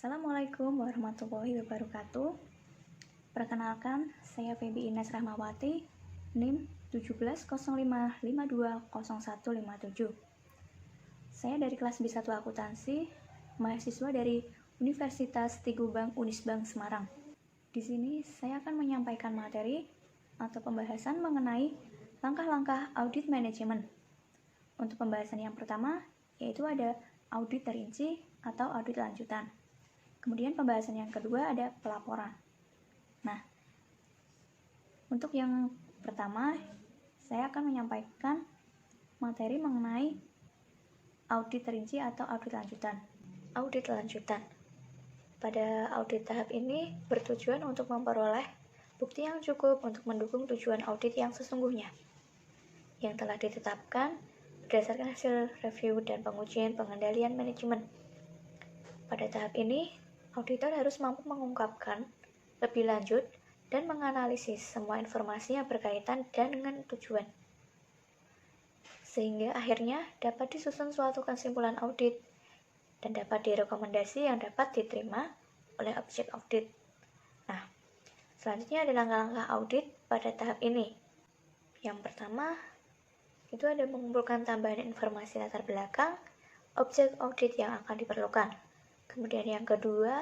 Assalamualaikum warahmatullahi wabarakatuh. Perkenalkan, saya Febi Ines Rahmawati, NIM 1705520157. Saya dari kelas B1 Akuntansi, mahasiswa dari Universitas Tigubang Unisbank Semarang. Di sini saya akan menyampaikan materi atau pembahasan mengenai langkah-langkah audit manajemen. Untuk pembahasan yang pertama, yaitu ada audit terinci atau audit lanjutan. Kemudian pembahasan yang kedua ada pelaporan. Nah, untuk yang pertama, saya akan menyampaikan materi mengenai audit terinci atau audit lanjutan. Audit lanjutan. Pada audit tahap ini bertujuan untuk memperoleh bukti yang cukup untuk mendukung tujuan audit yang sesungguhnya, yang telah ditetapkan berdasarkan hasil review dan pengujian pengendalian manajemen. Pada tahap ini, auditor harus mampu mengungkapkan lebih lanjut dan menganalisis semua informasi yang berkaitan dengan tujuan, sehingga akhirnya dapat disusun suatu kesimpulan audit dan dapat direkomendasi yang dapat diterima oleh objek audit. Nah, selanjutnya ada langkah-langkah audit pada tahap ini. Yang pertama, itu ada mengumpulkan tambahan informasi latar belakang objek audit yang akan diperlukan. Kemudian yang kedua,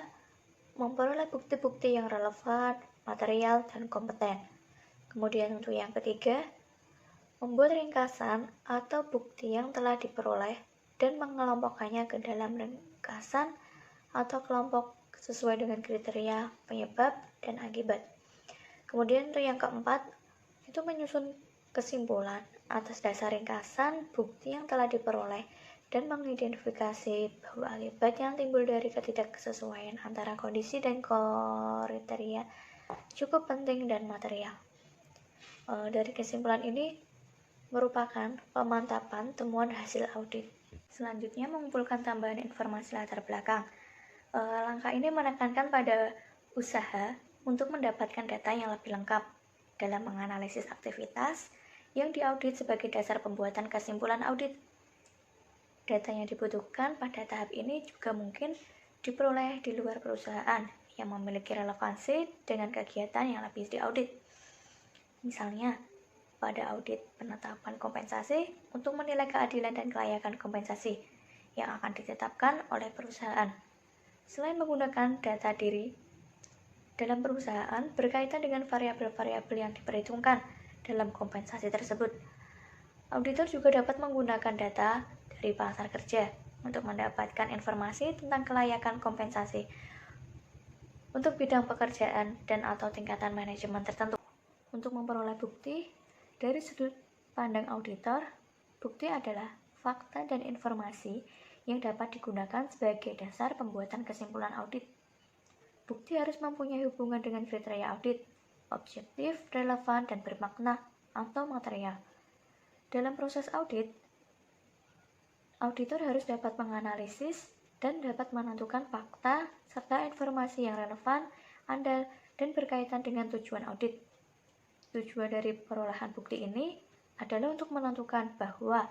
memperoleh bukti-bukti yang relevan, material, dan kompeten. Kemudian untuk yang ketiga, membuat ringkasan atau bukti yang telah diperoleh dan mengelompokkannya ke dalam ringkasan atau kelompok sesuai dengan kriteria, penyebab, dan akibat. Kemudian untuk yang keempat, itu menyusun kesimpulan atas dasar ringkasan bukti yang telah diperoleh dan mengidentifikasi bahwa akibat yang timbul dari ketidaksesuaian antara kondisi dan kriteria cukup penting dan material. Dari kesimpulan ini merupakan pemantapan temuan hasil audit. Selanjutnya, mengumpulkan tambahan informasi latar belakang. Langkah ini menekankan pada usaha untuk mendapatkan data yang lebih lengkap dalam menganalisis aktivitas yang diaudit sebagai dasar pembuatan kesimpulan audit. Data yang dibutuhkan pada tahap ini juga mungkin diperoleh di luar perusahaan yang memiliki relevansi dengan kegiatan yang lebih diaudit. Misalnya, pada audit penetapan kompensasi untuk menilai keadilan dan kelayakan kompensasi yang akan ditetapkan oleh perusahaan. Selain menggunakan data diri dalam perusahaan berkaitan dengan variabel-variabel yang diperhitungkan dalam kompensasi tersebut, auditor juga dapat menggunakan data dari pasar kerja untuk mendapatkan informasi tentang kelayakan kompensasi untuk bidang pekerjaan dan atau tingkatan manajemen tertentu. Untuk memperoleh bukti dari sudut pandang auditor, bukti adalah fakta dan informasi yang dapat digunakan sebagai dasar pembuatan kesimpulan audit. Bukti harus mempunyai hubungan dengan kriteria audit, objektif, relevan, dan bermakna atau material. Dalam proses audit, auditor harus dapat menganalisis dan dapat menentukan fakta serta informasi yang relevan, andal, dan berkaitan dengan tujuan audit. Tujuan dari perolehan bukti ini adalah untuk menentukan bahwa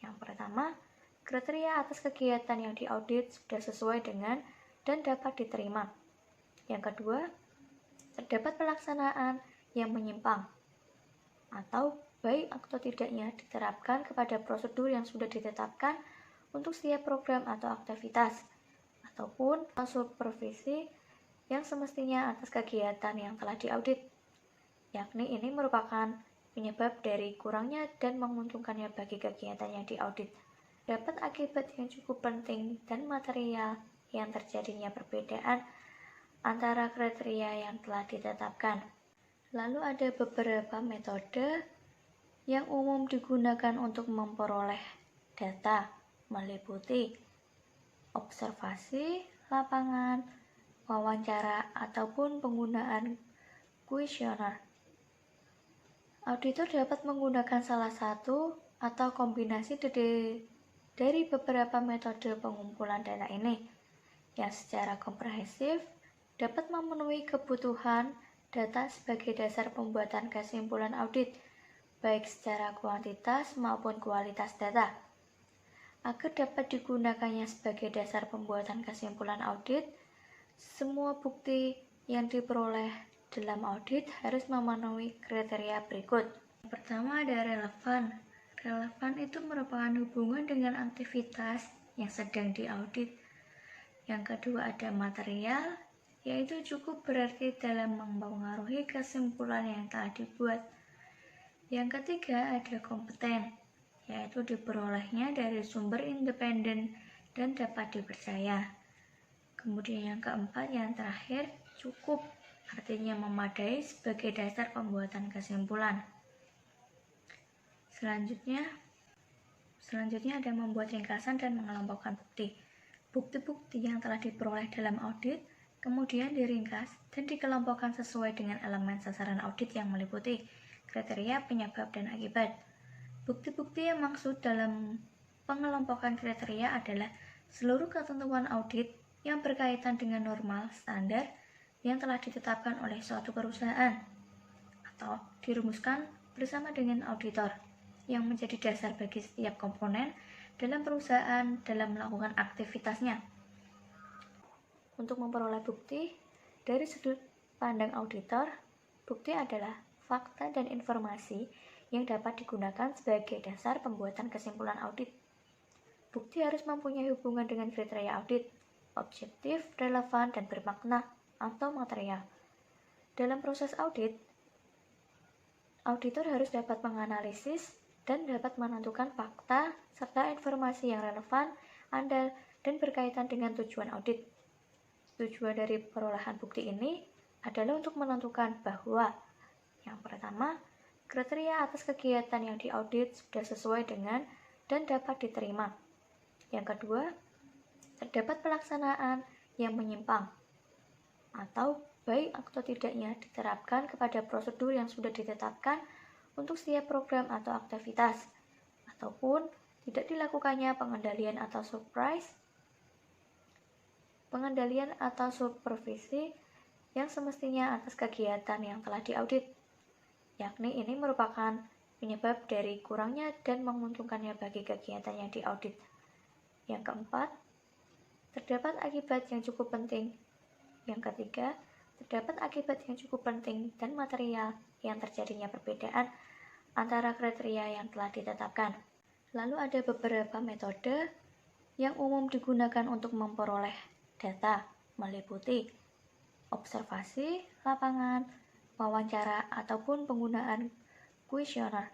yang pertama, kriteria atas kegiatan yang diaudit sudah sesuai dengan dan dapat diterima. Yang kedua, terdapat pelaksanaan yang menyimpang atau baik atau tidaknya diterapkan kepada prosedur yang sudah ditetapkan untuk setiap program atau aktivitas, ataupun supervisi yang semestinya atas kegiatan yang telah diaudit, yakni ini merupakan penyebab dari kurangnya dan menguntungkannya bagi kegiatan yang diaudit. Dapat akibat yang cukup penting dan material yang terjadinya perbedaan antara kriteria yang telah ditetapkan. Lalu ada beberapa metode yang umum digunakan untuk memperoleh data, meliputi observasi lapangan, wawancara, ataupun penggunaan kuesioner. Auditor dapat menggunakan salah satu atau kombinasi dari beberapa metode pengumpulan data ini, yang secara komprehensif dapat memenuhi kebutuhan data sebagai dasar pembuatan kesimpulan audit, baik secara kuantitas maupun kualitas data. Agar dapat digunakannya sebagai dasar pembuatan kesimpulan audit, Semua bukti yang diperoleh dalam audit harus memenuhi kriteria berikut. Yang pertama ada relevan. Relevan itu merupakan hubungan dengan aktivitas yang sedang diaudit. Yang kedua ada material, yaitu cukup berarti dalam mempengaruhi kesimpulan yang telah dibuat. Yang ketiga ada kompeten, yaitu diperolehnya dari sumber independen dan dapat dipercaya. Kemudian yang keempat, yang terakhir, cukup, artinya memadai sebagai dasar pembuatan kesimpulan. Selanjutnya ada membuat ringkasan dan mengelompokkan bukti. Bukti-bukti yang telah diperoleh dalam audit kemudian diringkas dan dikelompokkan sesuai dengan elemen sasaran audit yang meliputi kriteria, penyebab, dan akibat. Bukti-bukti yang maksud dalam pengelompokan kriteria adalah seluruh ketentuan audit yang berkaitan dengan normal standar yang telah ditetapkan oleh suatu perusahaan atau dirumuskan bersama dengan auditor yang menjadi dasar bagi setiap komponen dalam perusahaan dalam melakukan aktivitasnya. Untuk memperoleh bukti, dari sudut pandang auditor, bukti adalah fakta dan informasi yang dapat digunakan sebagai dasar pembuatan kesimpulan audit. Bukti harus mempunyai hubungan dengan kriteria audit, objektif, relevan, dan bermakna atau material. Dalam proses audit, auditor harus dapat menganalisis dan dapat menentukan fakta serta informasi yang relevan, andal, dan berkaitan dengan tujuan audit. Tujuan dari perolehan bukti ini adalah untuk menentukan bahwa yang pertama, kriteria atas kegiatan yang diaudit sudah sesuai dengan dan dapat diterima. Yang kedua, terdapat pelaksanaan yang menyimpang atau baik atau tidaknya diterapkan kepada prosedur yang sudah ditetapkan untuk setiap program atau aktivitas, ataupun tidak dilakukannya pengendalian atau supervisi yang semestinya atas kegiatan yang telah diaudit, yakni ini merupakan penyebab dari kurangnya dan menguntungkannya bagi kegiatan yang diaudit. Yang keempat, terdapat akibat yang cukup penting. Yang ketiga, terdapat akibat yang cukup penting dan material yang terjadinya perbedaan antara kriteria yang telah ditetapkan. Lalu ada beberapa metode yang umum digunakan untuk memperoleh data, meliputi observasi lapangan, wawancara, ataupun penggunaan kuesioner.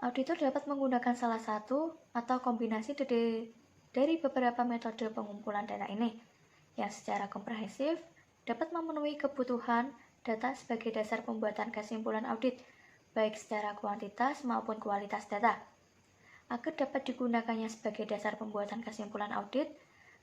Auditor dapat menggunakan salah satu atau kombinasi dari beberapa metode pengumpulan data ini, yang secara komprehensif dapat memenuhi kebutuhan data sebagai dasar pembuatan kesimpulan audit, baik secara kuantitas maupun kualitas data. Agar dapat digunakannya sebagai dasar pembuatan kesimpulan audit,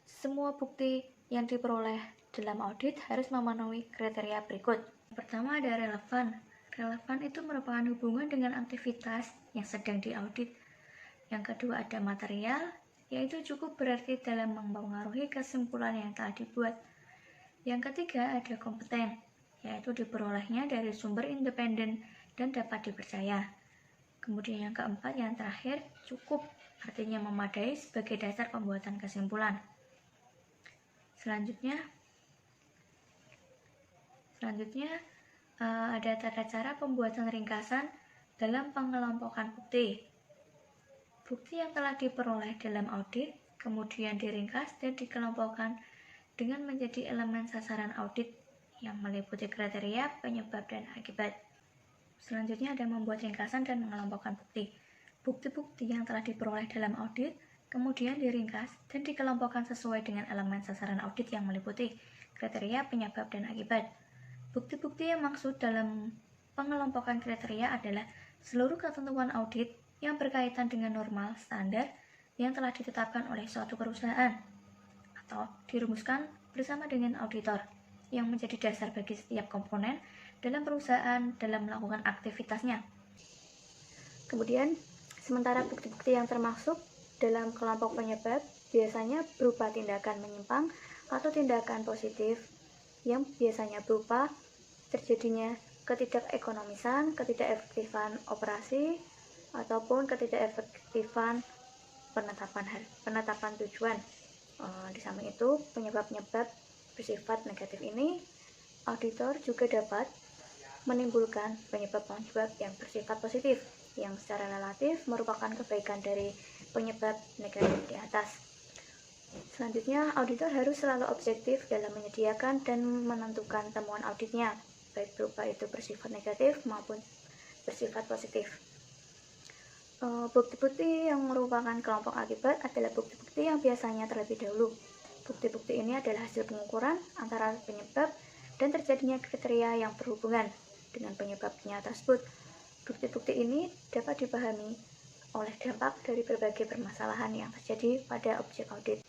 semua bukti yang diperoleh dalam audit harus memenuhi kriteria berikut. Pertama ada relevan. Relevan itu merupakan hubungan dengan aktivitas yang sedang diaudit. Yang kedua ada material, yaitu cukup berarti dalam mempengaruhi kesimpulan yang telah dibuat. Yang ketiga ada kompeten, yaitu diperolehnya dari sumber independen dan dapat dipercaya. Kemudian yang keempat, yang terakhir, cukup, artinya memadai sebagai dasar pembuatan kesimpulan. Selanjutnya ada tata cara pembuatan ringkasan dalam pengelompokan bukti. Bukti yang telah diperoleh dalam audit kemudian diringkas dan dikelompokkan dengan menjadi elemen sasaran audit yang meliputi kriteria, penyebab, dan akibat. Selanjutnya ada membuat ringkasan dan mengelompokkan bukti. Bukti-bukti yang telah diperoleh dalam audit kemudian diringkas dan dikelompokkan sesuai dengan elemen sasaran audit yang meliputi kriteria, penyebab, dan akibat. Bukti-bukti yang maksud dalam pengelompokan kriteria adalah seluruh ketentuan audit yang berkaitan dengan normal standar yang telah ditetapkan oleh suatu perusahaan atau dirumuskan bersama dengan auditor yang menjadi dasar bagi setiap komponen dalam perusahaan dalam melakukan aktivitasnya. Kemudian, sementara bukti-bukti yang termasuk dalam kelompok penyebab biasanya berupa tindakan menyimpang atau tindakan positif yang biasanya berupa terjadinya ketidakekonomisan, ketidakefektifan operasi, ataupun ketidakefektifan penetapan tujuan. Di samping itu, penyebab-penyebab bersifat negatif ini, auditor juga dapat menimbulkan penyebab-penyebab yang bersifat positif, yang secara relatif merupakan kebaikan dari penyebab negatif di atas. Selanjutnya, auditor harus selalu objektif dalam menyediakan dan menentukan temuan auditnya, baik berupa itu bersifat negatif maupun bersifat positif. Bukti-bukti yang merupakan kelompok akibat adalah bukti-bukti yang biasanya terlebih dahulu. Bukti-bukti ini adalah hasil pengukuran antara penyebab dan terjadinya kriteria yang berhubungan dengan penyebabnya tersebut. Bukti-bukti ini dapat dipahami oleh dampak dari berbagai permasalahan yang terjadi pada objek audit.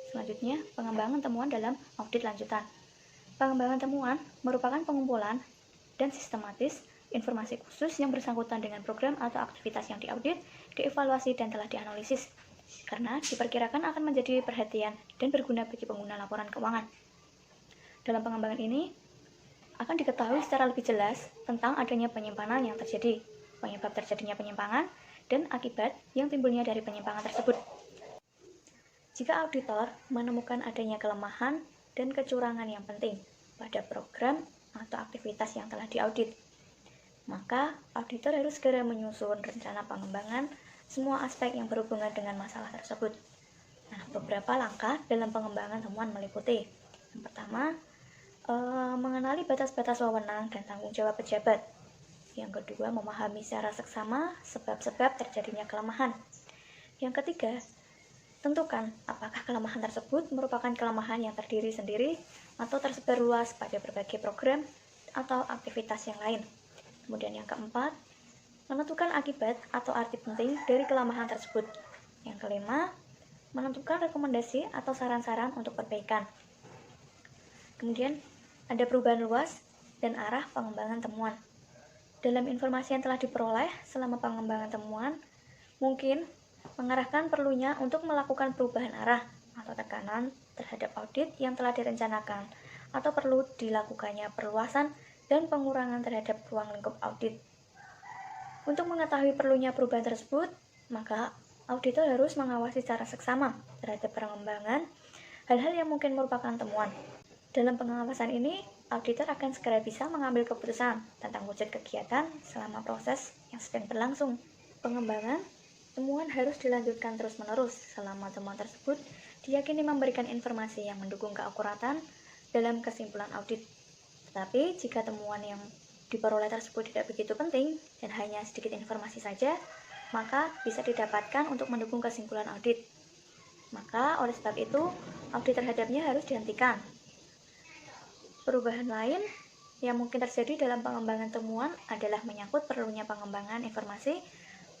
Selanjutnya, pengembangan temuan dalam audit lanjutan. Pengembangan temuan merupakan pengumpulan dan sistematis informasi khusus yang bersangkutan dengan program atau aktivitas yang diaudit, dievaluasi, dan telah dianalisis, karena diperkirakan akan menjadi perhatian dan berguna bagi pengguna laporan keuangan. Dalam pengembangan ini, akan diketahui secara lebih jelas tentang adanya penyimpangan yang terjadi, penyebab terjadinya penyimpangan, dan akibat yang timbulnya dari penyimpangan tersebut. Jika auditor menemukan adanya kelemahan dan kecurangan yang penting pada program atau aktivitas yang telah diaudit, maka auditor harus segera menyusun rencana pengembangan semua aspek yang berhubungan dengan masalah tersebut. Nah, beberapa langkah dalam pengembangan temuan meliputi: yang pertama, mengenali batas-batas wewenang dan tanggung jawab pejabat. Yang kedua, memahami secara seksama sebab-sebab terjadinya kelemahan. Yang ketiga, tentukan apakah kelemahan tersebut merupakan kelemahan yang terdiri sendiri atau tersebar luas pada berbagai program atau aktivitas yang lain. Kemudian yang keempat, menentukan akibat atau arti penting dari kelemahan tersebut. Yang kelima, menentukan rekomendasi atau saran-saran untuk perbaikan. Kemudian, ada perubahan luas dan arah pengembangan temuan. Dalam informasi yang telah diperoleh selama pengembangan temuan, mungkin mengarahkan perlunya untuk melakukan perubahan arah atau tekanan terhadap audit yang telah direncanakan, atau perlu dilakukannya perluasan dan pengurangan terhadap ruang lingkup audit. Untuk mengetahui perlunya perubahan tersebut, maka auditor harus mengawasi secara seksama terhadap pengembangan hal-hal yang mungkin merupakan temuan. Dalam pengawasan ini, auditor akan segera bisa mengambil keputusan tentang wujud kegiatan selama proses yang sedang berlangsung. Pengembangan temuan harus dilanjutkan terus-menerus selama temuan tersebut diyakini memberikan informasi yang mendukung keakuratan dalam kesimpulan audit. Tetapi, jika temuan yang diperoleh tersebut tidak begitu penting dan hanya sedikit informasi saja, maka bisa didapatkan untuk mendukung kesimpulan audit. Maka, oleh sebab itu, audit terhadapnya harus dihentikan. Perubahan lain yang mungkin terjadi dalam pengembangan temuan adalah menyangkut perlunya pengembangan informasi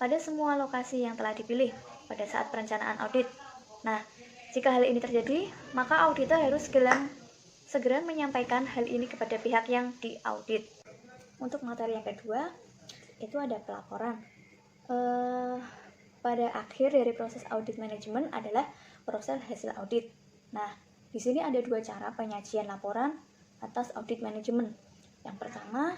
pada semua lokasi yang telah dipilih pada saat perencanaan audit. Nah, jika hal ini terjadi, maka auditor harus segera menyampaikan hal ini kepada pihak yang diaudit. Untuk materi yang kedua, itu ada pelaporan. Pada akhir dari proses audit manajemen adalah proses hasil audit. Nah, di sini ada dua cara penyajian laporan atas audit manajemen. Yang pertama,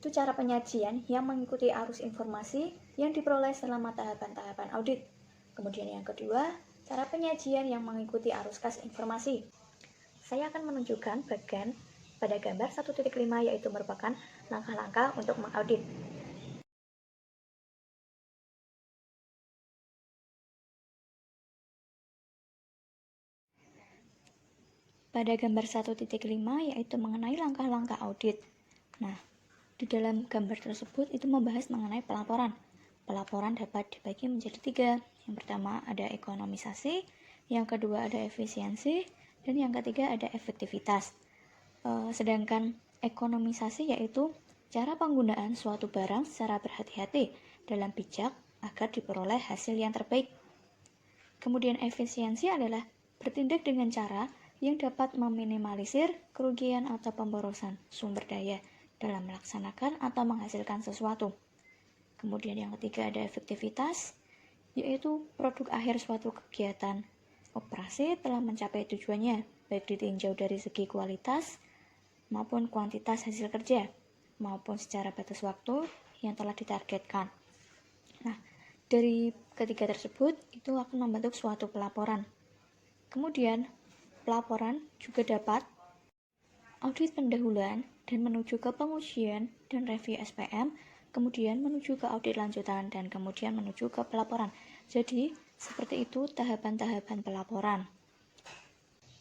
itu cara penyajian yang mengikuti arus informasi yang diperoleh selama tahapan-tahapan audit. Kemudian yang kedua, cara penyajian yang mengikuti arus kas informasi. Saya akan menunjukkan bagian pada gambar 1.5, yaitu merupakan langkah-langkah untuk mengaudit. Pada gambar 1.5 yaitu mengenai langkah-langkah audit. Nah, di dalam gambar tersebut itu membahas mengenai pelaporan. Pelaporan dapat dibagi menjadi 3. Yang pertama ada ekonomisasi, yang kedua ada efisiensi, dan yang ketiga ada efektivitas. Sedangkan ekonomisasi yaitu cara penggunaan suatu barang secara berhati-hati dalam bijak agar diperoleh hasil yang terbaik. Kemudian efisiensi adalah bertindak dengan cara yang dapat meminimalisir kerugian atau pemborosan sumber daya dalam melaksanakan atau menghasilkan sesuatu. Kemudian yang ketiga ada efektivitas, yaitu produk akhir suatu kegiatan operasi telah mencapai tujuannya, baik ditinjau dari segi kualitas maupun kuantitas hasil kerja, maupun secara batas waktu yang telah ditargetkan. Nah, dari ketiga tersebut, itu akan membentuk suatu pelaporan. Kemudian, pelaporan juga dapat audit pendahuluan dan menuju ke pengujian dan review SPM, kemudian menuju ke audit lanjutan, dan kemudian menuju ke pelaporan. Jadi, seperti itu tahapan-tahapan pelaporan.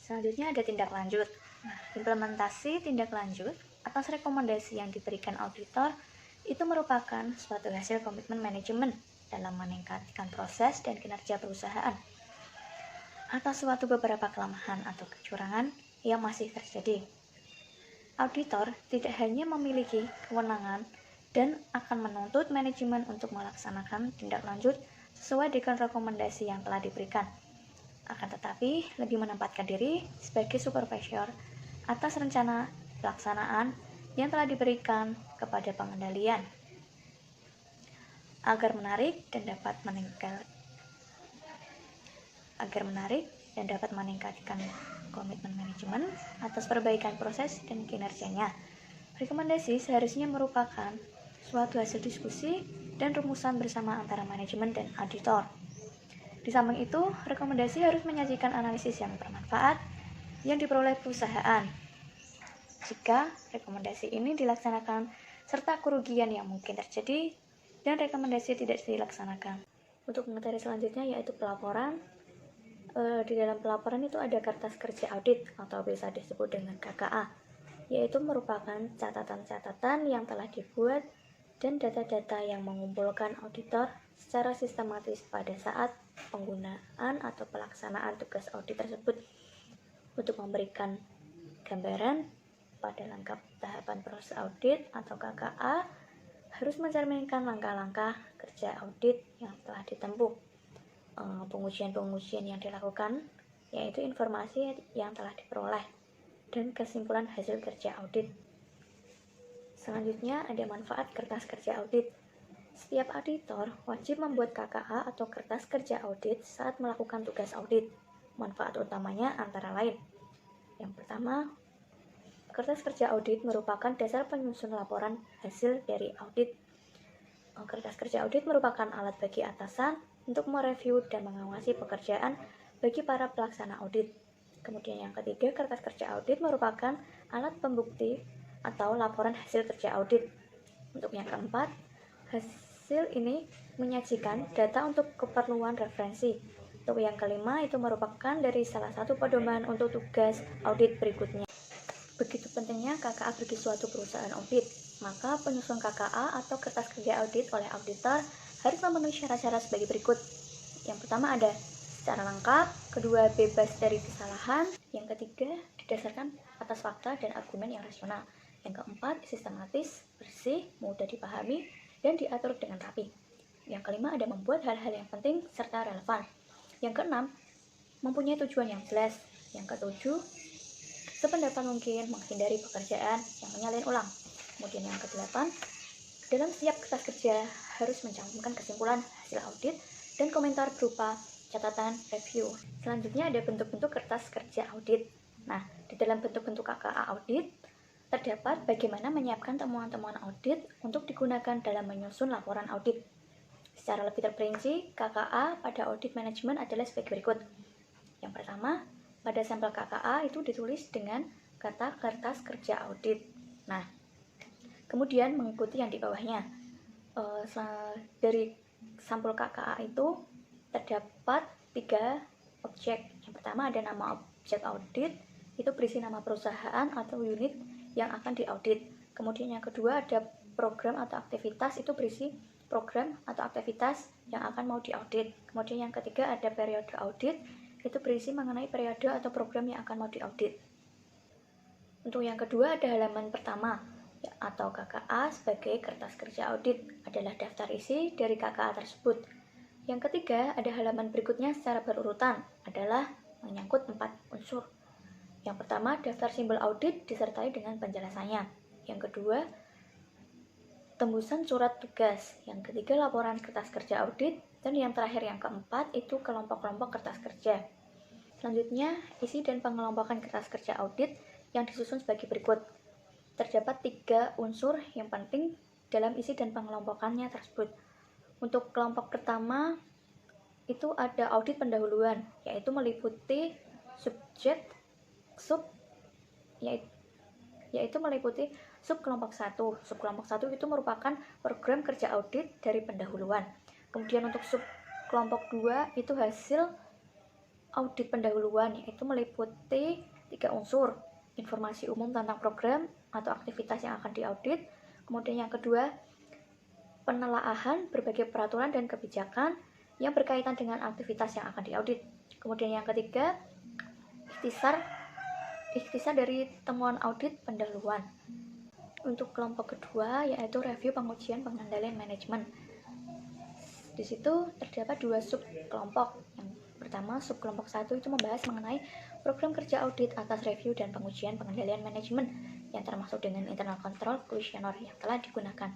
Selanjutnya ada tindak lanjut. Nah, implementasi tindak lanjut atas rekomendasi yang diberikan auditor itu merupakan suatu hasil komitmen manajemen dalam meningkatkan proses dan kinerja perusahaan atas suatu beberapa kelemahan atau kecurangan yang masih terjadi. Auditor tidak hanya memiliki kewenangan dan akan menuntut manajemen untuk melaksanakan tindak lanjut sesuai dengan rekomendasi yang telah diberikan. Akan tetapi, lebih menempatkan diri sebagai supervisor atas rencana pelaksanaan yang telah diberikan kepada pengendalian agar menarik dan dapat meningkatkan komitmen manajemen atas perbaikan proses dan kinerjanya. Rekomendasi seharusnya merupakan suatu hasil diskusi dan rumusan bersama antara manajemen dan auditor. Di samping itu, rekomendasi harus menyajikan analisis yang bermanfaat yang diperoleh perusahaan. Jika rekomendasi ini dilaksanakan serta kerugian yang mungkin terjadi dan rekomendasi tidak dilaksanakan. Untuk materi selanjutnya yaitu pelaporan. Di dalam pelaporan itu ada kertas kerja audit atau bisa disebut dengan KKA, yaitu merupakan catatan-catatan yang telah dibuat dan data-data yang mengumpulkan auditor secara sistematis pada saat penggunaan atau pelaksanaan tugas audit tersebut untuk memberikan gambaran pada lengkap tahapan proses audit atau KKA harus mencerminkan langkah-langkah kerja audit yang telah ditempuh. Pengujian-pengujian yang dilakukan, yaitu informasi yang telah diperoleh dan kesimpulan hasil kerja audit. Selanjutnya ada manfaat kertas kerja audit. Setiap auditor wajib membuat KKA atau kertas kerja audit saat melakukan tugas audit. Manfaat utamanya antara lain. Yang pertama, kertas kerja audit merupakan dasar penyusun laporan hasil dari audit. Kertas kerja audit merupakan alat bagi atasan untuk mereview dan mengawasi pekerjaan bagi para pelaksana audit. Kemudian yang ketiga, kertas kerja audit merupakan alat pembukti atau laporan hasil kerja audit. Untuk yang keempat, hasil ini menyajikan data untuk keperluan referensi. Untuk yang kelima, itu merupakan dari salah satu pedoman untuk tugas audit berikutnya. Begitu pentingnya KKA bagi suatu perusahaan audit, maka penyusun KKA atau kertas kerja audit oleh auditor harus memenuhi syarat-syarat sebagai berikut. Yang pertama ada secara lengkap, kedua bebas dari kesalahan, yang ketiga didasarkan atas fakta dan argumen yang rasional, yang keempat sistematis, bersih, mudah dipahami, dan diatur dengan rapi. Yang kelima ada membuat hal-hal yang penting serta relevan. Yang keenam mempunyai tujuan yang jelas. Yang ketujuh sependapat mungkin, menghindari pekerjaan yang menyalin ulang. Kemudian yang kedelapan, dalam setiap kertas kerja harus mencantumkan kesimpulan hasil audit dan komentar berupa catatan review. Selanjutnya ada bentuk-bentuk kertas kerja audit. Nah, di dalam bentuk-bentuk KKA audit terdapat bagaimana menyiapkan temuan-temuan audit untuk digunakan dalam menyusun laporan audit. Secara lebih terperinci, KKA pada audit manajemen adalah sebagai berikut. Yang pertama, pada sampel KKA itu ditulis dengan kata kertas kerja audit. Nah, kemudian mengikuti yang di bawahnya. Dari sampel KKA itu terdapat 3 objek. Yang pertama ada nama objek audit, itu berisi nama perusahaan atau unit yang akan diaudit. Kemudian yang kedua ada program atau aktivitas, itu berisi program atau aktivitas yang akan mau diaudit. Kemudian yang ketiga ada periode audit, itu berisi mengenai periode atau program yang akan mau diaudit. Untuk yang kedua ada halaman pertama atau KKA sebagai kertas kerja audit, adalah daftar isi dari KKA tersebut. Yang ketiga ada halaman berikutnya secara berurutan, adalah menyangkut 4 unsur. Yang pertama daftar simbol audit disertai dengan penjelasannya. Yang kedua tembusan surat tugas. Yang ketiga laporan kertas kerja audit. Dan yang terakhir yang keempat itu kelompok-kelompok kertas kerja. Selanjutnya isi dan pengelompokan kertas kerja audit yang disusun sebagai berikut. Terdapat 3 unsur yang penting dalam isi dan pengelompokannya tersebut. Untuk kelompok pertama itu ada audit pendahuluan, yaitu meliputi subjek sub yaitu meliputi subkelompok 1. Subkelompok 1 itu merupakan program kerja audit dari pendahuluan. Kemudian untuk subkelompok 2 itu hasil audit pendahuluan, yaitu meliputi 3 unsur: informasi umum tentang program atau aktivitas yang akan diaudit. Kemudian yang kedua, penelaahan berbagai peraturan dan kebijakan yang berkaitan dengan aktivitas yang akan diaudit. Kemudian yang ketiga, ikhtisar dari temuan audit pendahuluan. Untuk kelompok kedua yaitu review, pengujian, pengendalian, manajemen. Di situ terdapat 2 subkelompok. Yang pertama, subkelompok 1 itu membahas mengenai program kerja audit atas review dan pengujian, pengendalian, manajemen yang termasuk dengan internal control kuesioner yang telah digunakan.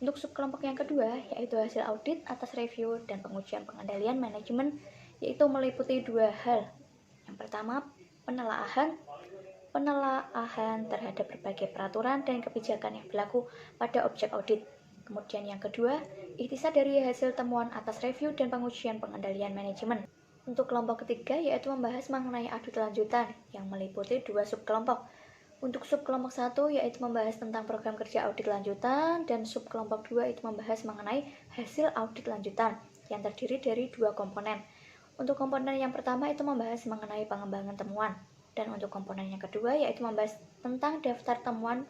Untuk subkelompok yang kedua yaitu hasil audit atas review dan pengujian, pengendalian, manajemen, yaitu meliputi 2 hal. Yang pertama, penelaahan terhadap berbagai peraturan dan kebijakan yang berlaku pada objek audit. Kemudian yang kedua, ikhtisar dari hasil temuan atas review dan pengujian, pengendalian, manajemen. Untuk kelompok ketiga yaitu membahas mengenai audit lanjutan yang meliputi 2 subkelompok. Untuk subkelompok 1 yaitu membahas tentang program kerja audit lanjutan, dan subkelompok 2 itu membahas mengenai hasil audit lanjutan yang terdiri dari 2 komponen. Untuk komponen yang pertama itu membahas mengenai pengembangan temuan, dan untuk komponen yang kedua yaitu membahas tentang daftar temuan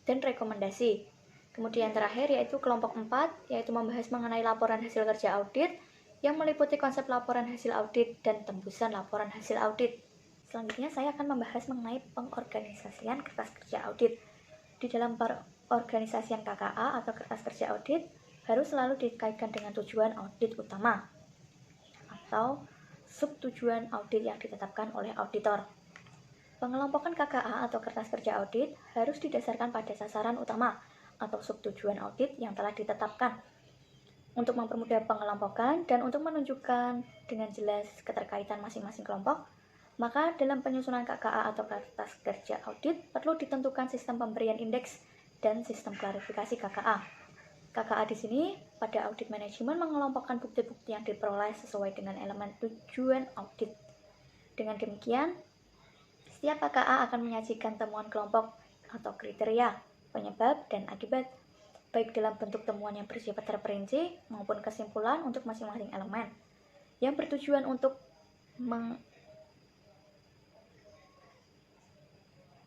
dan rekomendasi. Kemudian terakhir yaitu kelompok 4 yaitu membahas mengenai laporan hasil kerja audit yang meliputi konsep laporan hasil audit dan tembusan laporan hasil audit. Selanjutnya saya akan membahas mengenai pengorganisasian kertas kerja audit. Di dalam pengorganisasian KKA atau kertas kerja audit harus selalu dikaitkan dengan tujuan audit utama atau subtujuan audit yang ditetapkan oleh auditor. Pengelompokan KKA atau kertas kerja audit harus didasarkan pada sasaran utama atau subtujuan audit yang telah ditetapkan. Untuk mempermudah pengelompokan dan untuk menunjukkan dengan jelas keterkaitan masing-masing kelompok, maka dalam penyusunan KKA atau kertas kerja audit perlu ditentukan sistem pemberian indeks dan sistem klarifikasi KKA. KKA di sini pada audit manajemen mengelompokkan bukti-bukti yang diperoleh sesuai dengan elemen tujuan audit. Dengan demikian, setiap KKA akan menyajikan temuan kelompok atau kriteria, penyebab, dan akibat, baik dalam bentuk temuan yang bersifat terperinci maupun kesimpulan untuk masing-masing elemen, yang bertujuan untuk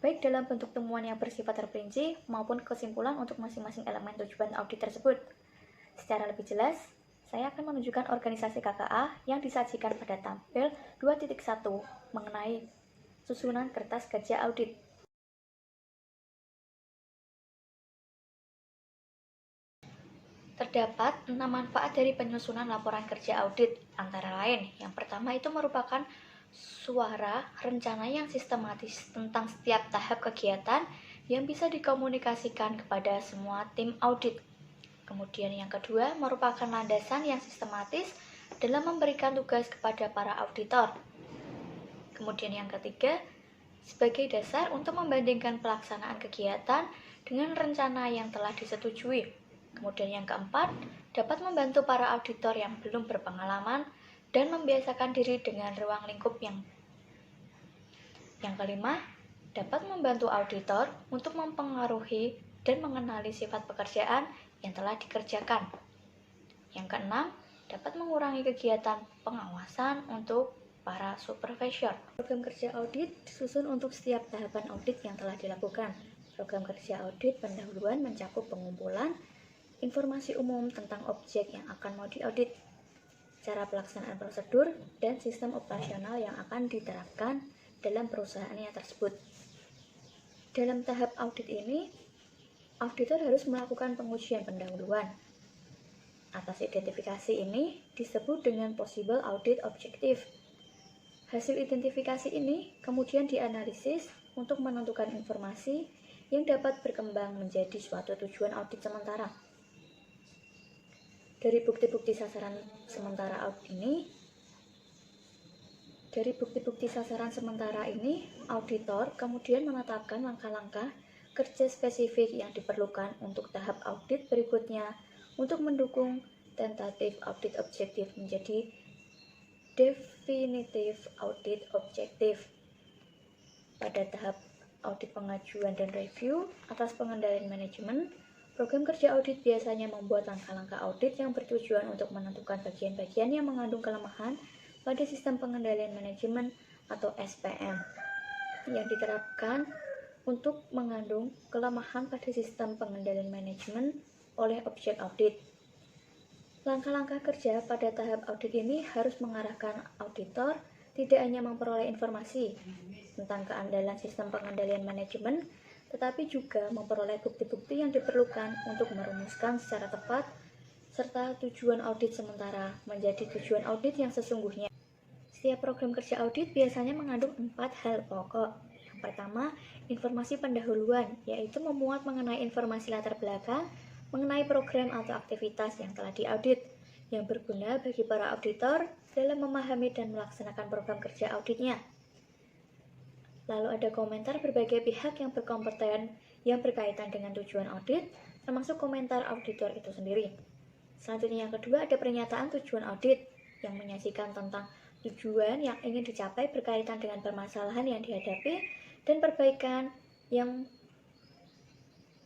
baik dalam bentuk temuan yang bersifat terperinci maupun kesimpulan untuk masing-masing elemen tujuan audit tersebut. Secara lebih jelas, saya akan menunjukkan organisasi KKA yang disajikan pada tampil 2.1 mengenai susunan kertas kerja audit. Terdapat 6 manfaat dari penyusunan laporan kerja audit, antara lain, yang pertama itu merupakan suara rencana yang sistematis tentang setiap tahap kegiatan yang bisa dikomunikasikan kepada semua tim audit. Kemudian yang kedua merupakan landasan yang sistematis dalam memberikan tugas kepada para auditor. Kemudian yang ketiga, sebagai dasar untuk membandingkan pelaksanaan kegiatan dengan rencana yang telah disetujui. Kemudian yang keempat, dapat membantu para auditor yang belum berpengalaman dan membiasakan diri dengan ruang lingkup yang kelima, dapat membantu auditor untuk mempengaruhi dan mengenali sifat pekerjaan yang telah dikerjakan. Yang keenam, dapat mengurangi kegiatan pengawasan untuk para supervisor. Program kerja audit disusun untuk setiap tahapan audit yang telah dilakukan. Program kerja audit pendahuluan mencakup pengumpulan informasi umum tentang objek yang akan mau diaudit, cara pelaksanaan prosedur, dan sistem operasional yang akan diterapkan dalam perusahaannya tersebut. Dalam tahap audit ini, auditor harus melakukan pengujian pendahuluan. Atas identifikasi ini disebut dengan possible audit objective. Hasil identifikasi ini kemudian dianalisis untuk menentukan informasi yang dapat berkembang menjadi suatu tujuan audit sementara. Dari bukti-bukti sasaran sementara ini, auditor kemudian menetapkan langkah-langkah kerja spesifik yang diperlukan untuk tahap audit berikutnya untuk mendukung tentative audit objective menjadi definitive audit objective. pada tahap audit pengajuan dan review atas pengendalian manajemen, program kerja audit biasanya membuat langkah-langkah audit yang bertujuan untuk menentukan bagian-bagian yang mengandung kelemahan pada sistem pengendalian manajemen atau SPM yang diterapkan untuk mengandung kelemahan pada sistem pengendalian manajemen oleh objek audit. Langkah-langkah kerja pada tahap audit ini harus mengarahkan auditor tidak hanya memperoleh informasi tentang keandalan sistem pengendalian manajemen, tetapi juga memperoleh bukti-bukti yang diperlukan untuk merumuskan secara tepat serta tujuan audit sementara menjadi tujuan audit yang sesungguhnya. Setiap program kerja audit biasanya mengandung 4 hal pokok. Yang pertama, informasi pendahuluan, yaitu memuat mengenai informasi latar belakang mengenai program atau aktivitas yang telah diaudit, yang berguna bagi para auditor dalam memahami dan melaksanakan program kerja auditnya. Lalu ada komentar berbagai pihak yang berkompeten yang berkaitan dengan tujuan audit, termasuk komentar auditor itu sendiri. Selanjutnya yang kedua ada pernyataan tujuan audit yang menyajikan tentang tujuan yang ingin dicapai berkaitan dengan permasalahan yang dihadapi dan perbaikan yang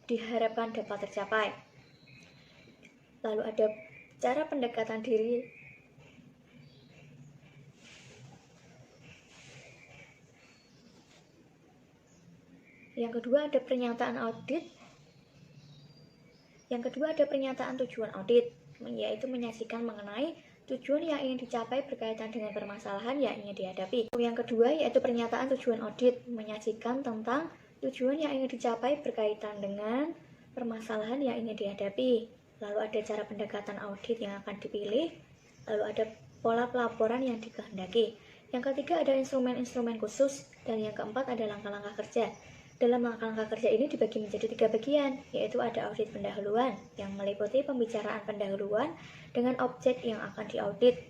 diharapkan dapat tercapai. Lalu ada cara pendekatan diri. Yang kedua ada pernyataan audit. Yang kedua ada pernyataan tujuan audit, yaitu menyajikan mengenai tujuan yang ingin dicapai berkaitan dengan permasalahan yang ingin dihadapi. Yang kedua yaitu pernyataan tujuan audit, menyajikan tentang tujuan yang ingin dicapai berkaitan dengan permasalahan yang ingin dihadapi. Lalu ada cara pendekatan audit yang akan dipilih. Lalu ada pola pelaporan yang dikehendaki. Yang ketiga ada instrumen-instrumen khusus. Dan yang keempat ada langkah-langkah kerja. Dalam langkah-langkah kerja ini dibagi menjadi 3 bagian, yaitu ada audit pendahuluan yang meliputi pembicaraan pendahuluan dengan objek yang akan diaudit.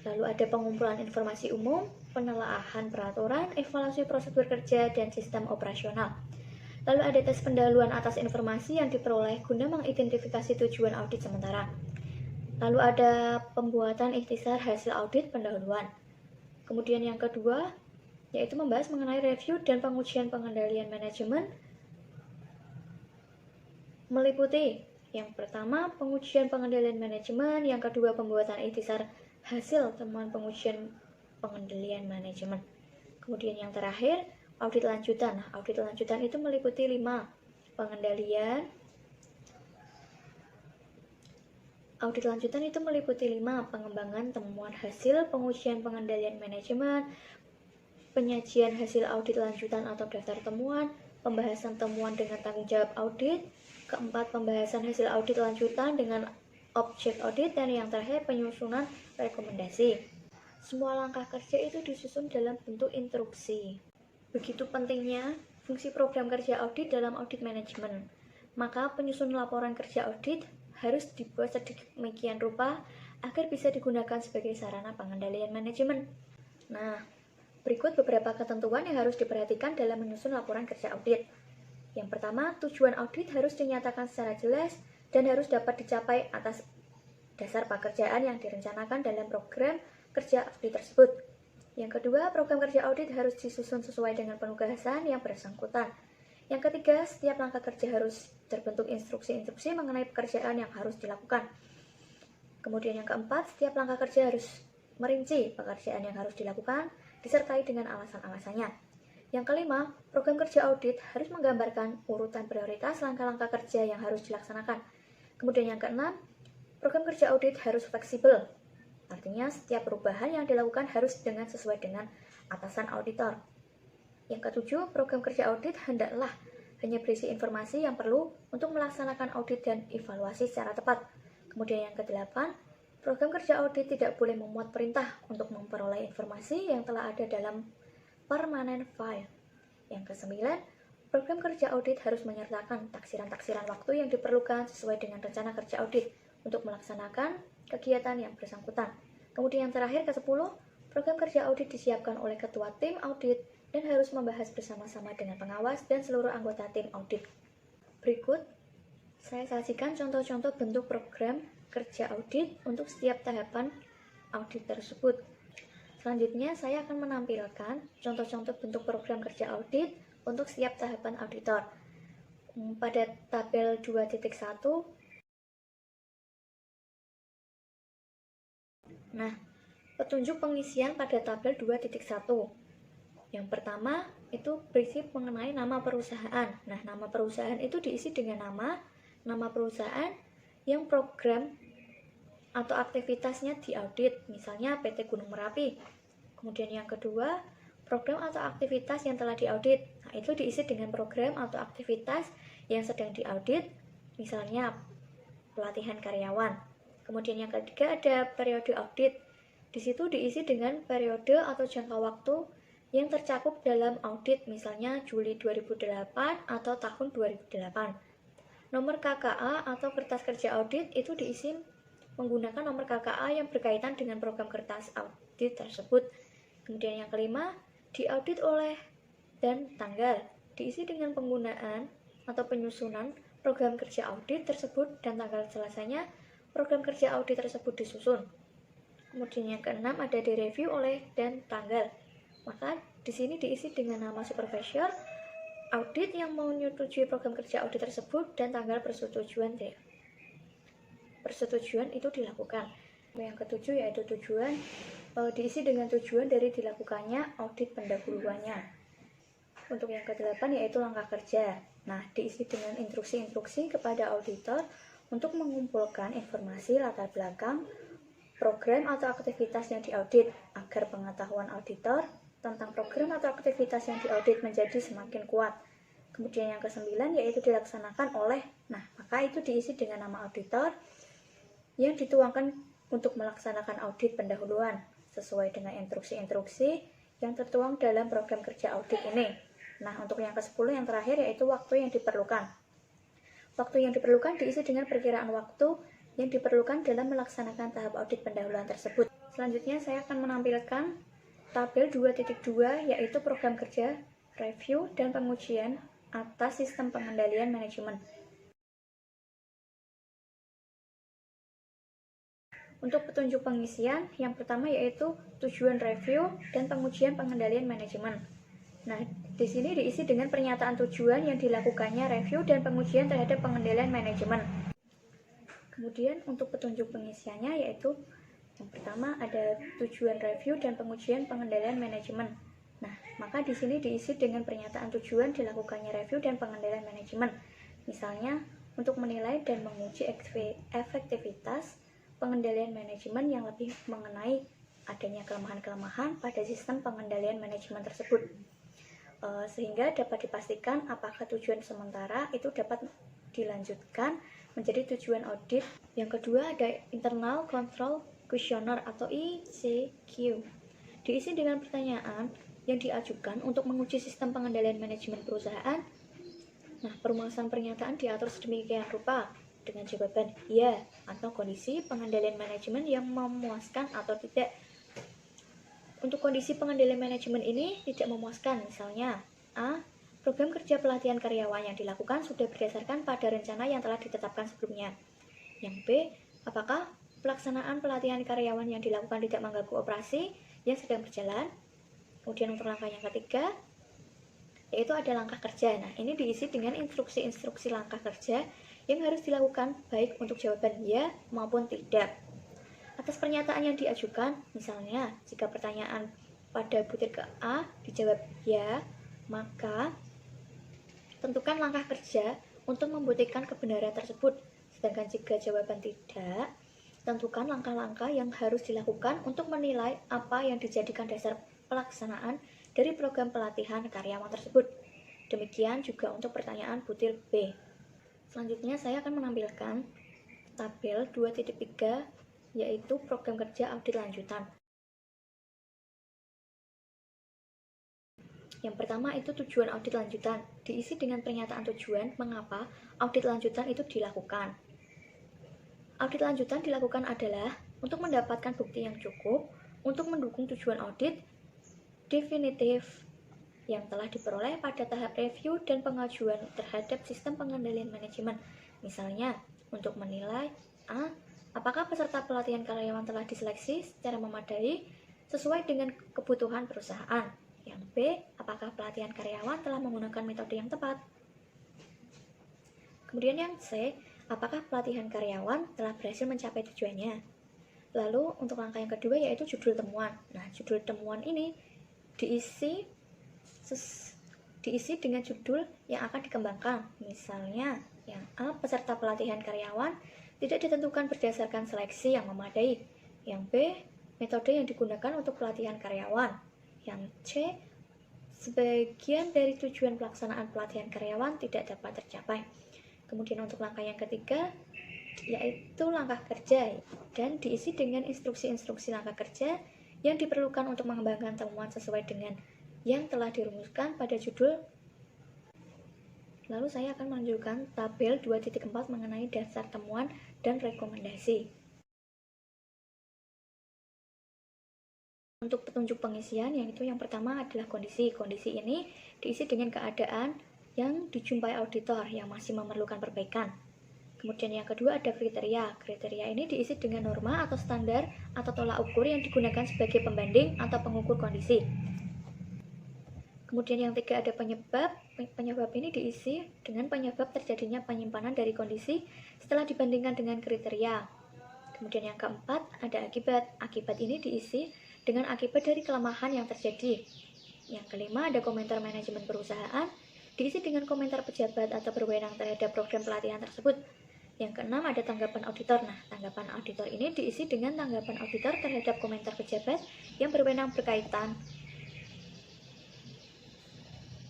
Lalu ada pengumpulan informasi umum, penelaahan peraturan, evaluasi prosedur kerja, dan sistem operasional. Lalu ada tes pendahuluan atas informasi yang diperoleh guna mengidentifikasi tujuan audit sementara. Lalu ada pembuatan ikhtisar hasil audit pendahuluan. Kemudian yang kedua yaitu membahas mengenai review dan pengujian pengendalian manajemen, meliputi yang pertama pengujian pengendalian manajemen, yang kedua pembuatan ikhtisar hasil temuan pengujian pengendalian manajemen. Kemudian yang terakhir audit lanjutan. Audit lanjutan itu meliputi 5 pengendalian. Audit lanjutan itu meliputi 5 pengembangan temuan hasil pengujian pengendalian manajemen, penyajian hasil audit lanjutan atau daftar temuan, pembahasan temuan dengan tanggung jawab audit, keempat pembahasan hasil audit lanjutan dengan objek audit, dan yang terakhir penyusunan rekomendasi. Semua langkah kerja itu disusun dalam bentuk instruksi. Begitu pentingnya fungsi program kerja audit dalam audit manajemen. Maka penyusun laporan kerja audit harus dibuat sedemikian rupa agar bisa digunakan sebagai sarana pengendalian manajemen. Nah, berikut beberapa ketentuan yang harus diperhatikan dalam menyusun laporan kerja audit. Yang pertama, tujuan audit harus dinyatakan secara jelas dan harus dapat dicapai atas dasar pekerjaan yang direncanakan dalam program kerja audit tersebut. Yang kedua, program kerja audit harus disusun sesuai dengan penugasan yang bersangkutan. Yang ketiga, setiap langkah kerja harus terbentuk instruksi-instruksi mengenai pekerjaan yang harus dilakukan. Kemudian yang keempat, setiap langkah kerja harus merinci pekerjaan yang harus dilakukan, disertai dengan alasan-alasannya. Yang kelima, program kerja audit harus menggambarkan urutan prioritas langkah-langkah kerja yang harus dilaksanakan. Kemudian yang keenam, program kerja audit harus fleksibel. Artinya, setiap perubahan yang dilakukan harus sesuai dengan atasan auditor. Yang ketujuh, program kerja audit hendaklah hanya berisi informasi yang perlu untuk melaksanakan audit dan evaluasi secara tepat. Kemudian yang kedelapan, program kerja audit tidak boleh memuat perintah untuk memperoleh informasi yang telah ada dalam permanent file. Yang kesembilan, program kerja audit harus menyertakan taksiran-taksiran waktu yang diperlukan sesuai dengan rencana kerja audit untuk melaksanakan kegiatan yang bersangkutan. Kemudian yang terakhir ke-10, program kerja audit disiapkan oleh ketua tim audit dan harus membahas bersama-sama dengan pengawas dan seluruh anggota tim audit. Berikut, saya sajikan contoh-contoh bentuk program kerja audit untuk setiap tahapan audit tersebut. Selanjutnya, saya akan menampilkan contoh-contoh bentuk program kerja audit untuk setiap tahapan auditor. Pada tabel 2.1, nah, petunjuk pengisian pada tabel 2.1. Yang pertama, itu berisi mengenai nama perusahaan. Nah, nama perusahaan itu diisi dengan nama perusahaan yang program atau aktivitasnya diaudit, misalnya PT Gunung Merapi. Kemudian yang kedua, program atau aktivitas yang telah diaudit. Nah, itu diisi dengan program atau aktivitas yang sedang diaudit, misalnya pelatihan karyawan. Kemudian yang ketiga ada periode audit. Di situ diisi dengan periode atau jangka waktu yang tercakup dalam audit, misalnya Juli 2008 atau tahun 2008. Nomor KKA atau kertas kerja audit itu diisi menggunakan nomor KKA yang berkaitan dengan program kertas audit tersebut. Kemudian yang kelima, diaudit oleh dan tanggal, diisi dengan penggunaan atau penyusunan program kerja audit tersebut dan tanggal selesainya program kerja audit tersebut disusun. Kemudian yang keenam ada direview oleh dan tanggal. Maka di sini diisi dengan nama supervisor audit yang menyetujui program kerja audit tersebut dan tanggal persetujuan itu dilakukan. Yang ketujuh yaitu tujuan, diisi dengan tujuan dari dilakukannya audit pendahuluannya. Untuk yang kedelapan yaitu langkah kerja. Nah, diisi dengan instruksi-instruksi kepada auditor untuk mengumpulkan informasi latar belakang program atau aktivitas yang diaudit agar pengetahuan auditor tentang program atau aktivitas yang diaudit menjadi semakin kuat. Kemudian yang kesembilan yaitu dilaksanakan oleh, nah maka itu diisi dengan nama auditor yang dituangkan untuk melaksanakan audit pendahuluan sesuai dengan instruksi-instruksi yang tertuang dalam program kerja audit ini. Nah, untuk yang ke-10 yang terakhir yaitu waktu yang diperlukan. Waktu yang diperlukan diisi dengan perkiraan waktu yang diperlukan dalam melaksanakan tahap audit pendahuluan tersebut. Selanjutnya saya akan menampilkan tabel 2.2 yaitu program kerja, review, dan pengujian atas sistem pengendalian manajemen. Untuk petunjuk pengisian, yang pertama yaitu tujuan review dan pengujian pengendalian manajemen. Nah, di sini diisi dengan pernyataan tujuan yang dilakukannya review dan pengujian terhadap pengendalian manajemen. Kemudian untuk petunjuk pengisiannya yaitu yang pertama ada tujuan review dan pengujian pengendalian manajemen. Nah, maka di sini diisi dengan pernyataan tujuan dilakukannya review dan pengendalian manajemen. Misalnya, untuk menilai dan menguji efektivitas pengendalian manajemen yang lebih mengenai adanya kelemahan-kelemahan pada sistem pengendalian manajemen tersebut. Sehingga dapat dipastikan apakah tujuan sementara itu dapat dilanjutkan menjadi tujuan audit. Yang kedua ada Internal Control Questionnaire atau ICQ. Diisi dengan pertanyaan yang diajukan untuk menguji sistem pengendalian manajemen perusahaan. Nah, perumusan pernyataan diatur sedemikian rupa dengan jawaban ya atau kondisi pengendalian manajemen yang memuaskan atau tidak. Untuk kondisi pengendalian manajemen ini tidak memuaskan, misalnya A. Program kerja pelatihan karyawan yang dilakukan sudah berdasarkan pada rencana yang telah ditetapkan sebelumnya. Yang B. Apakah pelaksanaan pelatihan karyawan yang dilakukan tidak mengganggu operasi yang sedang berjalan? Kemudian untuk langkah yang ketiga, yaitu ada langkah kerja. Nah, ini diisi dengan instruksi-instruksi langkah kerja yang harus dilakukan baik untuk jawaban ya maupun tidak. Atas pernyataan yang diajukan, misalnya jika pertanyaan pada butir ke A dijawab ya, maka tentukan langkah kerja untuk membuktikan kebenaran tersebut. Sedangkan jika jawaban tidak, tentukan langkah-langkah yang harus dilakukan untuk menilai apa yang dijadikan dasar pelaksanaan dari program pelatihan karyawan tersebut. Demikian juga untuk pertanyaan butir B. Selanjutnya saya akan menampilkan tabel 2.3 yaitu program kerja audit lanjutan. Yang pertama itu tujuan audit lanjutan, diisi dengan pernyataan tujuan mengapa audit lanjutan itu dilakukan. Audit lanjutan dilakukan adalah untuk mendapatkan bukti yang cukup untuk mendukung tujuan audit definitif yang telah diperoleh pada tahap review dan pengajuan terhadap sistem pengendalian manajemen. Misalnya, untuk menilai A. Apakah peserta pelatihan karyawan telah diseleksi secara memadai sesuai dengan kebutuhan perusahaan. Yang B, apakah pelatihan karyawan telah menggunakan metode yang tepat? Kemudian yang C, apakah pelatihan karyawan telah berhasil mencapai tujuannya? Lalu untuk langkah yang kedua yaitu judul temuan. Nah, judul temuan ini diisi dengan judul yang akan dikembangkan. Misalnya, yang A, peserta pelatihan karyawan tidak ditentukan berdasarkan seleksi yang memadai. Yang B, metode yang digunakan untuk pelatihan karyawan. Yang C, sebagian dari tujuan pelaksanaan pelatihan karyawan tidak dapat tercapai. Kemudian untuk langkah yang ketiga, yaitu langkah kerja, dan diisi dengan instruksi-instruksi langkah kerja yang diperlukan untuk mengembangkan temuan sesuai dengan yang telah dirumuskan pada judul. Lalu saya akan menunjukkan tabel 2.4 mengenai dasar temuan dan rekomendasi. Untuk petunjuk pengisian, yaitu yang pertama adalah kondisi. Kondisi ini diisi dengan keadaan yang dijumpai auditor yang masih memerlukan perbaikan. Kemudian yang kedua ada kriteria. Kriteria ini diisi dengan norma atau standar atau tolak ukur yang digunakan sebagai pembanding atau pengukur kondisi. Kemudian yang ketiga ada penyebab. Penyebab ini diisi dengan penyebab terjadinya penyimpanan dari kondisi setelah dibandingkan dengan kriteria. Kemudian yang keempat ada akibat. Akibat ini diisi dengan akibat dari kelemahan yang terjadi. Yang kelima ada komentar manajemen perusahaan, diisi dengan komentar pejabat atau berwenang terhadap program pelatihan tersebut. Yang keenam ada tanggapan auditor. Nah, tanggapan auditor ini diisi dengan tanggapan auditor terhadap komentar pejabat yang berwenang berkaitan.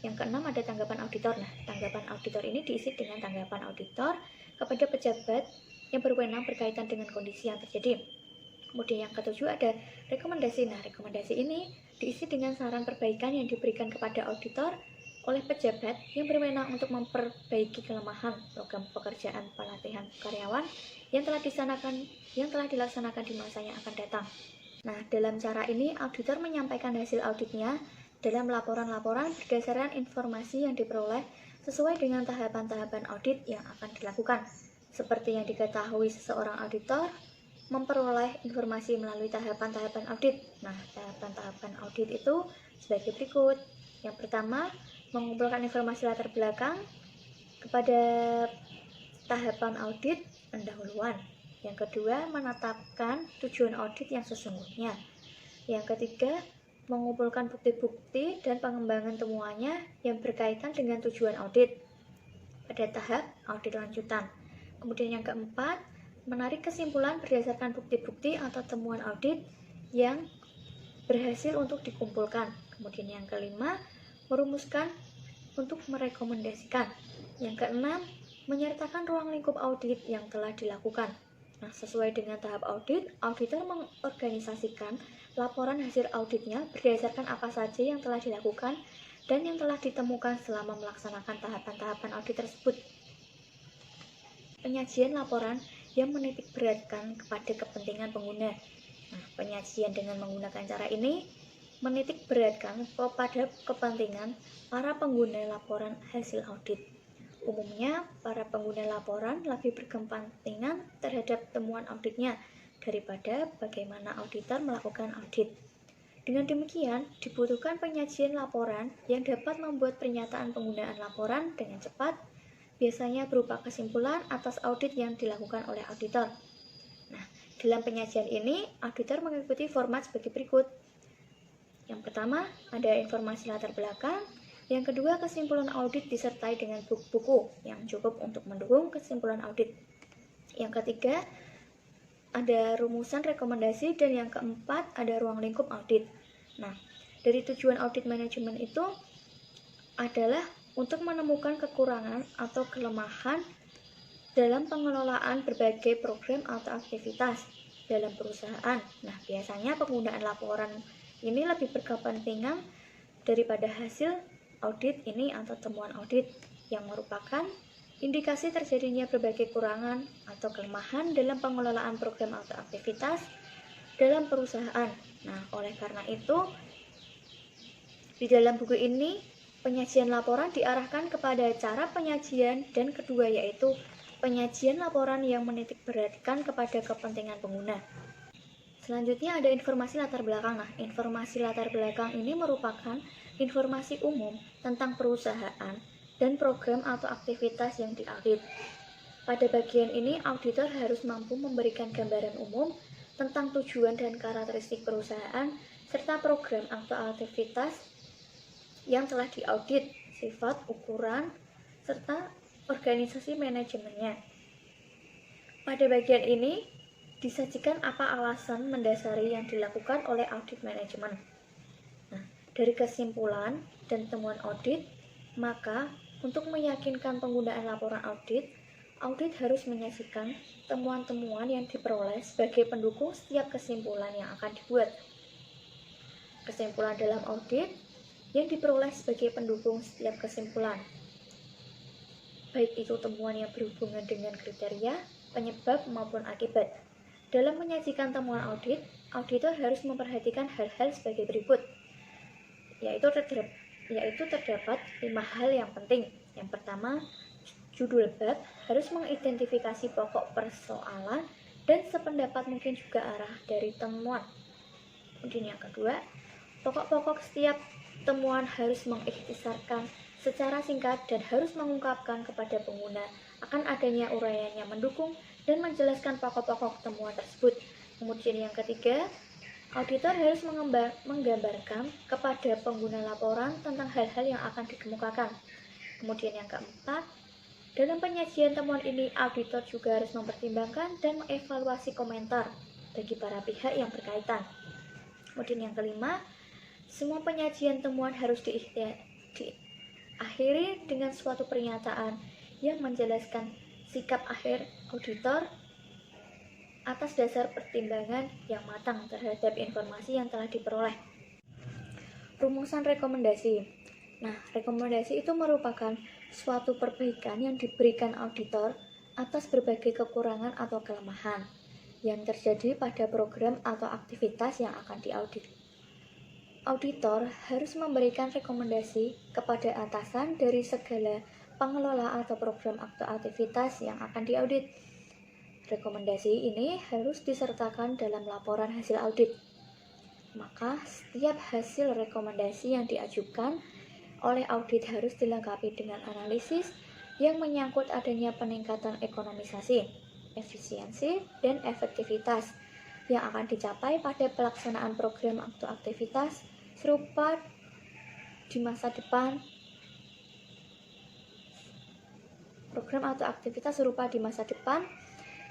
Yang keenam ada tanggapan auditor. Nah, tanggapan auditor ini diisi dengan tanggapan auditor kepada pejabat yang berwenang berkaitan dengan kondisi yang terjadi. Kemudian yang ketujuh ada rekomendasi. Nah, rekomendasi ini diisi dengan saran perbaikan yang diberikan kepada auditor oleh pejabat yang berwenang untuk memperbaiki kelemahan program pekerjaan pelatihan karyawan yang telah dilaksanakan di masa yang akan datang. Nah, dalam cara ini auditor menyampaikan hasil auditnya dalam laporan-laporan berdasarkan informasi yang diperoleh sesuai dengan tahapan-tahapan audit yang akan dilakukan. Seperti yang diketahui seseorang auditor memperoleh informasi melalui tahapan-tahapan audit. Nah, tahapan-tahapan audit itu sebagai berikut. Yang pertama, mengumpulkan informasi latar belakang kepada tahapan audit pendahuluan. Yang kedua, menetapkan tujuan audit yang sesungguhnya. Yang ketiga, mengumpulkan bukti-bukti dan pengembangan temuannya yang berkaitan dengan tujuan audit pada tahap audit lanjutan. Kemudian yang keempat, menarik kesimpulan berdasarkan bukti-bukti atau temuan audit yang berhasil untuk dikumpulkan. Kemudian yang kelima, merumuskan untuk merekomendasikan. Yang keenam, menyertakan ruang lingkup audit yang telah dilakukan. Nah, sesuai dengan tahap audit, auditor mengorganisasikan laporan hasil auditnya berdasarkan apa saja yang telah dilakukan dan yang telah ditemukan selama melaksanakan tahapan-tahapan audit tersebut. Penyajian laporan yang menitik beratkan kepada kepentingan pengguna. Nah, penyajian dengan menggunakan cara ini menitik beratkan kepada kepentingan para pengguna laporan hasil audit. Umumnya, para pengguna laporan lebih berkepentingan terhadap temuan auditnya daripada bagaimana auditor melakukan audit. Dengan demikian, dibutuhkan penyajian laporan yang dapat membuat pernyataan penggunaan laporan dengan cepat, biasanya berupa kesimpulan atas audit yang dilakukan oleh auditor. Nah, dalam penyajian ini, auditor mengikuti format sebagai berikut. Yang pertama, ada informasi latar belakang. Yang kedua, kesimpulan audit disertai dengan buku yang cukup untuk mendukung kesimpulan audit. Yang ketiga, ada rumusan rekomendasi, dan yang keempat, ada ruang lingkup audit. Nah, dari tujuan audit manajemen itu adalah untuk menemukan kekurangan atau kelemahan dalam pengelolaan berbagai program atau aktivitas dalam perusahaan. Nah, biasanya penggunaan laporan ini lebih berkepentingan daripada hasil audit ini atau temuan audit yang merupakan indikasi terjadinya berbagai kekurangan atau kelemahan dalam pengelolaan program atau aktivitas dalam perusahaan. Nah, oleh karena itu, di dalam buku ini penyajian laporan diarahkan kepada cara penyajian dan kedua yaitu penyajian laporan yang menitik beratkan kepada kepentingan pengguna. Selanjutnya ada informasi latar belakang. Nah, informasi latar belakang ini merupakan informasi umum tentang perusahaan dan program atau aktivitas yang diaudit. Pada bagian ini, auditor harus mampu memberikan gambaran umum tentang tujuan dan karakteristik perusahaan serta program atau aktivitas yang telah diaudit, sifat, ukuran, serta organisasi manajemennya. Pada bagian ini, disajikan apa alasan mendasari yang dilakukan oleh audit manajemen. Nah, dari kesimpulan dan temuan audit, maka untuk meyakinkan penggunaan laporan audit, audit harus menyajikan temuan-temuan yang diperoleh sebagai pendukung setiap kesimpulan yang akan dibuat. Kesimpulan dalam audit yang diperoleh sebagai pendukung setiap kesimpulan, baik itu temuan yang berhubungan dengan kriteria, penyebab, maupun akibat. Dalam menyajikan temuan audit, auditor harus memperhatikan hal-hal sebagai berikut, yaitu terdapat 5 hal yang penting. Yang pertama, judul bab harus mengidentifikasi pokok persoalan dan sependapat mungkin juga arah dari temuan. Kemudian yang kedua, pokok-pokok setiap temuan harus mengikhtisarkan secara singkat dan harus mengungkapkan kepada pengguna akan adanya uraian yang mendukung dan menjelaskan pokok-pokok temuan tersebut. Kemudian yang ketiga, auditor harus menggambarkan kepada pengguna laporan tentang hal-hal yang akan dikemukakan. Kemudian yang keempat, dalam penyajian temuan ini, auditor juga harus mempertimbangkan dan mengevaluasi komentar bagi para pihak yang berkaitan. Kemudian yang kelima, semua penyajian temuan harus diakhiri dengan suatu pernyataan yang menjelaskan sikap akhir auditor atas dasar pertimbangan yang matang terhadap informasi yang telah diperoleh. Rumusan rekomendasi. Nah, rekomendasi itu merupakan suatu perbaikan yang diberikan auditor atas berbagai kekurangan atau kelemahan yang terjadi pada program atau aktivitas yang akan diaudit. Auditor harus memberikan rekomendasi kepada atasan dari segala pengelola atau program atau aktivitas yang akan diaudit. Rekomendasi ini harus disertakan dalam laporan hasil audit. Maka setiap hasil rekomendasi yang diajukan oleh audit harus dilengkapi dengan analisis yang menyangkut adanya peningkatan ekonomisasi, efisiensi, dan efektivitas yang akan dicapai pada pelaksanaan program atau aktivitas serupa di masa depan.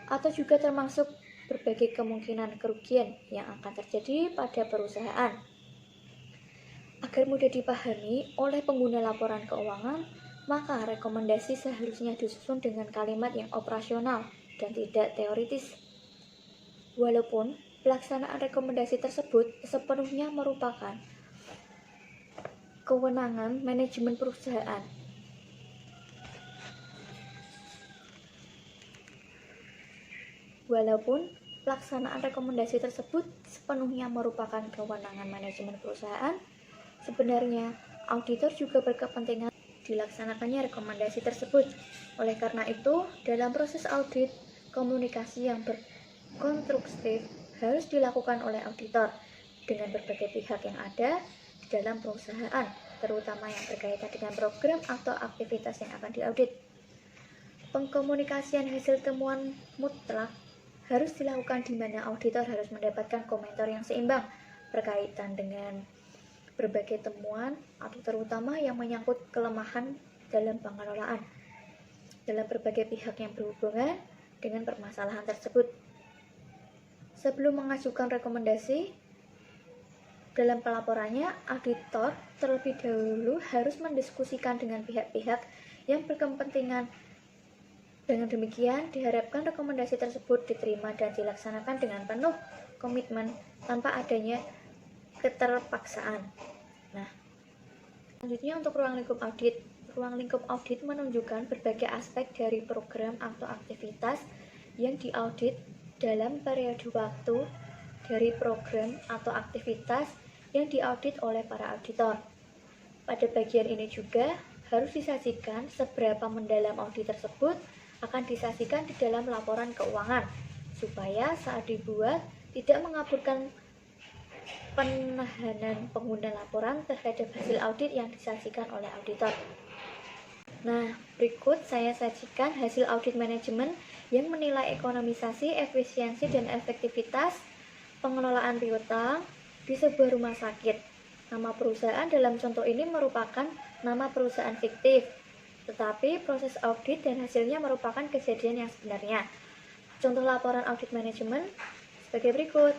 Atau juga termasuk berbagai kemungkinan kerugian yang akan terjadi pada perusahaan. Agar mudah dipahami oleh pengguna laporan keuangan, maka rekomendasi seharusnya disusun dengan kalimat yang operasional dan tidak teoritis. Walaupun pelaksanaan rekomendasi tersebut sepenuhnya merupakan kewenangan manajemen perusahaan. Sebenarnya auditor juga berkepentingan dilaksanakannya rekomendasi tersebut. Oleh karena itu, dalam proses audit, komunikasi yang berkonstruktif harus dilakukan oleh auditor dengan berbagai pihak yang ada di dalam perusahaan, terutama yang berkaitan dengan program atau aktivitas yang akan diaudit. Pengkomunikasian hasil temuan mutlak harus dilakukan di mana auditor harus mendapatkan komentar yang seimbang berkaitan dengan berbagai temuan atau terutama yang menyangkut kelemahan dalam pengelolaan dalam berbagai pihak yang berhubungan dengan permasalahan tersebut. Sebelum mengajukan rekomendasi dalam pelaporannya, auditor terlebih dahulu harus mendiskusikan dengan pihak-pihak yang berkepentingan. Dengan demikian, diharapkan rekomendasi tersebut diterima dan dilaksanakan dengan penuh komitmen tanpa adanya keterpaksaan. Nah, selanjutnya untuk ruang lingkup audit. Ruang lingkup audit menunjukkan berbagai aspek dari program atau aktivitas yang diaudit dalam periode waktu dari program atau aktivitas yang diaudit oleh para auditor. Pada bagian ini juga harus disajikan seberapa mendalam audit tersebut akan disajikan di dalam laporan keuangan, supaya saat dibuat tidak mengabulkan penahanan pengguna laporan terhadap hasil audit yang disajikan oleh auditor. Nah, berikut saya sajikan hasil audit manajemen yang menilai ekonomisasi, efisiensi, dan efektivitas pengelolaan piutang di sebuah rumah sakit. Nama perusahaan dalam contoh ini merupakan nama perusahaan fiktif, tetapi proses audit dan hasilnya merupakan kejadian yang sebenarnya. Contoh laporan audit manajemen sebagai berikut.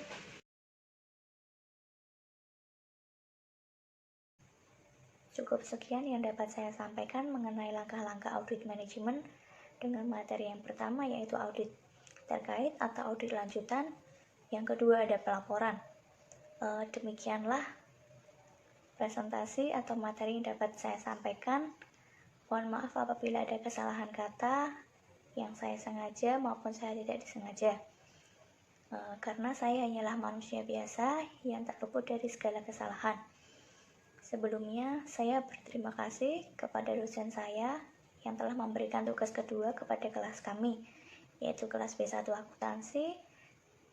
Cukup sekian yang dapat saya sampaikan mengenai langkah-langkah audit manajemen dengan materi yang pertama yaitu audit terkait atau audit lanjutan, yang kedua ada pelaporan. Demikianlah presentasi atau materi yang dapat saya sampaikan. Mohon maaf apabila ada kesalahan kata yang saya sengaja maupun saya tidak disengaja. Karena saya hanyalah manusia biasa yang tak luput dari segala kesalahan. Sebelumnya, saya berterima kasih kepada dosen saya yang telah memberikan tugas kedua kepada kelas kami, yaitu kelas B1 Akuntansi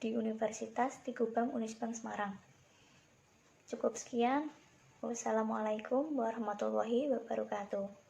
di Universitas Tigubang Unisbank Semarang. Cukup sekian. Wassalamualaikum warahmatullahi wabarakatuh.